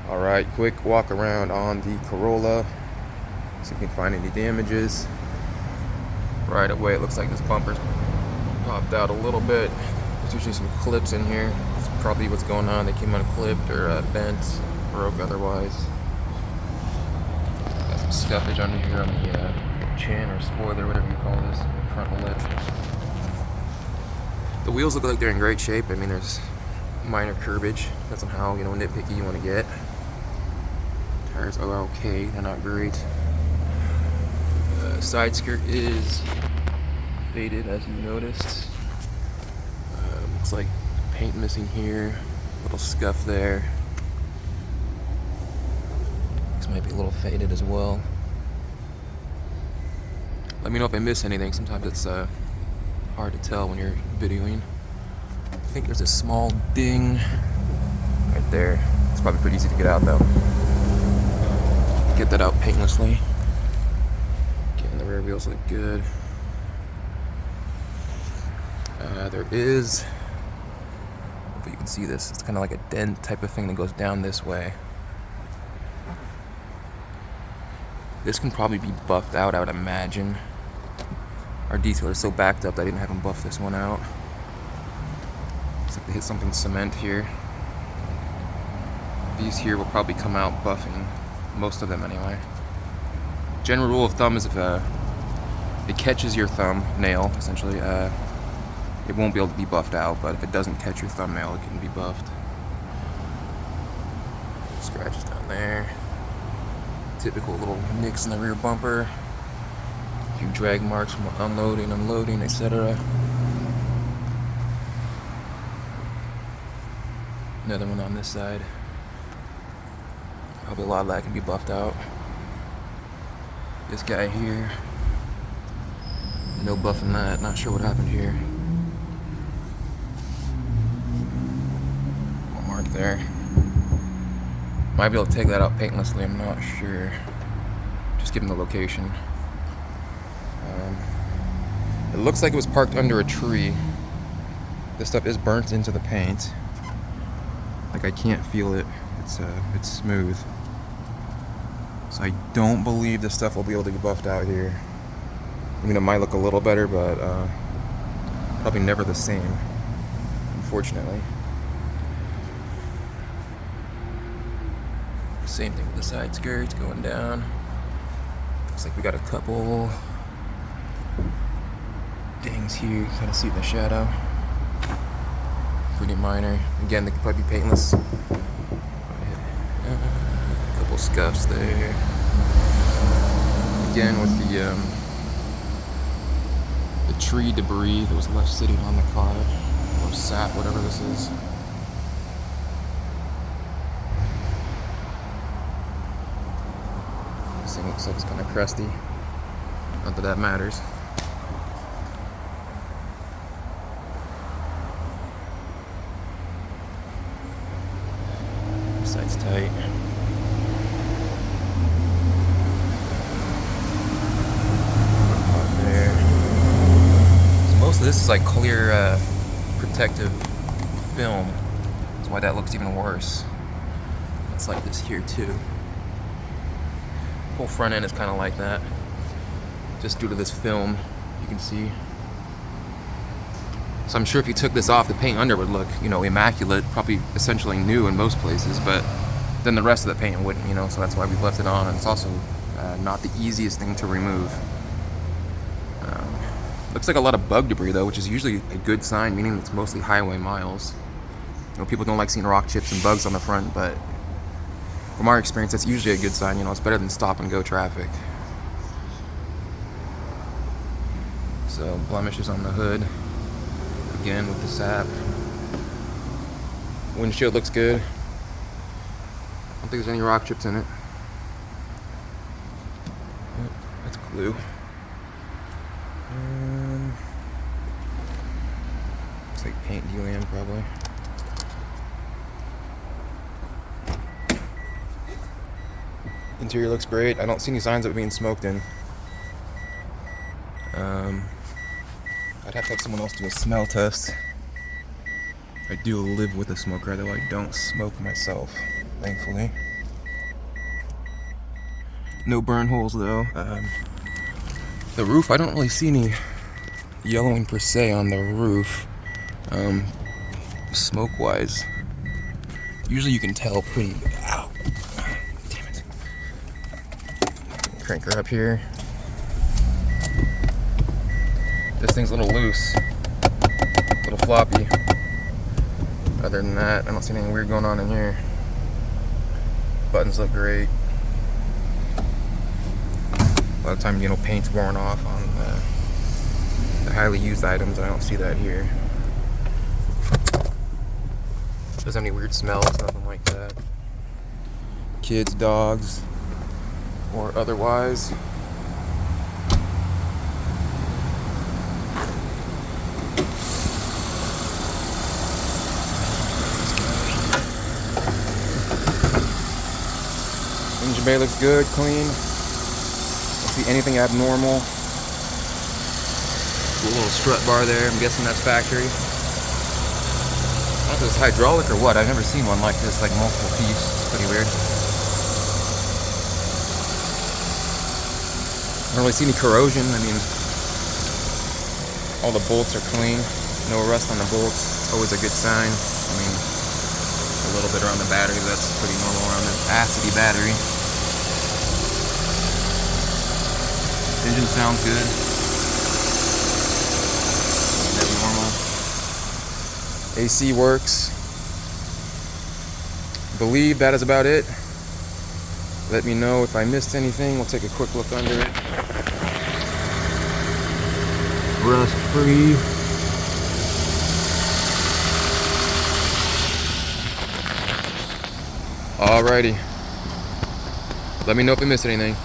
Alright, quick walk around on the Corolla. See if we can find any damages. Right away, it looks like this bumper's popped out a little bit. There's usually some clips in here. That's probably what's going on. They came unclipped or bent, broke otherwise. Got some scuffage under here on the chin or spoiler, whatever you call this, frontal lip. The wheels look like they're in great shape. I mean, there's minor curbage. Depends on how, nitpicky you want to get. Tires are okay, they're not great. Side skirt is faded, as you noticed. Looks like paint missing here, little scuff there. This might be a little faded as well. Let me know if I miss anything. Sometimes it's hard to tell when you're videoing. I think there's a small ding right there. It's probably pretty easy to get out though. Get that out painlessly. Again, the rear wheels look good. There is, if you can see this, it's kind of like a dent type of thing that goes down this way. This can probably be buffed out, I would imagine. Our detailer is so backed up that I didn't have him buff this one out. Looks like they hit something cement here. These here will probably come out buffing, most of them anyway. General rule of thumb is if it catches your thumbnail, essentially, it won't be able to be buffed out, but if it doesn't catch your thumbnail, it can be buffed. Scratches down there. Typical little nicks in the rear bumper. A few drag marks from unloading, unloading, etc. Another one on this side. Probably a lot of that can be buffed out. This guy here, no buffing that. Not sure what happened here. One mark there. Might be able to take that out paintlessly, I'm not sure. Just given the location. It looks like it was parked under a tree. This stuff is burnt into the paint. Like I can't feel it. It's smooth. So I don't believe this stuff will be able to be buffed out here. I mean, it might look a little better, but probably never the same, unfortunately. Same thing with the side skirts going down. Looks like we got a couple dings here. You can kind of see the shadow. Pretty minor. Again, they could probably be paintless. A couple scuffs there. Again, with the tree debris that was left sitting on the car, or sap, whatever this is. This thing looks like it's kind of crusty. Not that that matters. Side's tight. There. So most of this is like clear protective film. That's why that looks even worse. It's like this here too. Whole front end is kind of like that, just due to this film, you can see. So I'm sure if you took this off, the paint under would look, immaculate, probably essentially new in most places, but then the rest of the paint wouldn't, so that's why we left it on, and it's also not the easiest thing to remove. Looks like a lot of bug debris though, which is usually a good sign, meaning it's mostly highway miles. People don't like seeing rock chips and bugs on the front, but from our experience, that's usually a good sign. It's better than stop and go traffic. So blemishes on the hood. Again with the sap. Windshield looks good. I don't think there's any rock chips in it. Oh, that's glue. Looks like paint delam probably. Interior looks great. I don't see any signs of it being smoked in. I'd have to have someone else do a smell test. I do live with a smoker, though I don't smoke myself, thankfully. No burn holes though. The roof, I don't really see any yellowing per se on the roof. Smoke wise, usually you can tell pretty. Ow! Damn it! Crank her up here. This thing's a little loose, a little floppy. Other than that, I don't see anything weird going on in here. Buttons look great. A lot of times, you know, paint's worn off on the highly used items. I don't see that here. Doesn't have any weird smells, nothing like that. Kids, dogs, or otherwise. Engine bay looks good, clean. Don't see anything abnormal. A little strut bar there. I'm guessing that's factory. I don't know if it's hydraulic or what. I've never seen one like this, like multiple piece. It's pretty weird. I don't really see any corrosion. I mean, all the bolts are clean. No rust on the bolts. It's always a good sign. I mean, a little bit around the battery. That's pretty normal around an acidy battery. Engine sounds good. That's normal. AC works. Believe that is about it. Let me know if I missed anything. We'll take a quick look under it. Rust free. Alrighty. Let me know if I missed anything.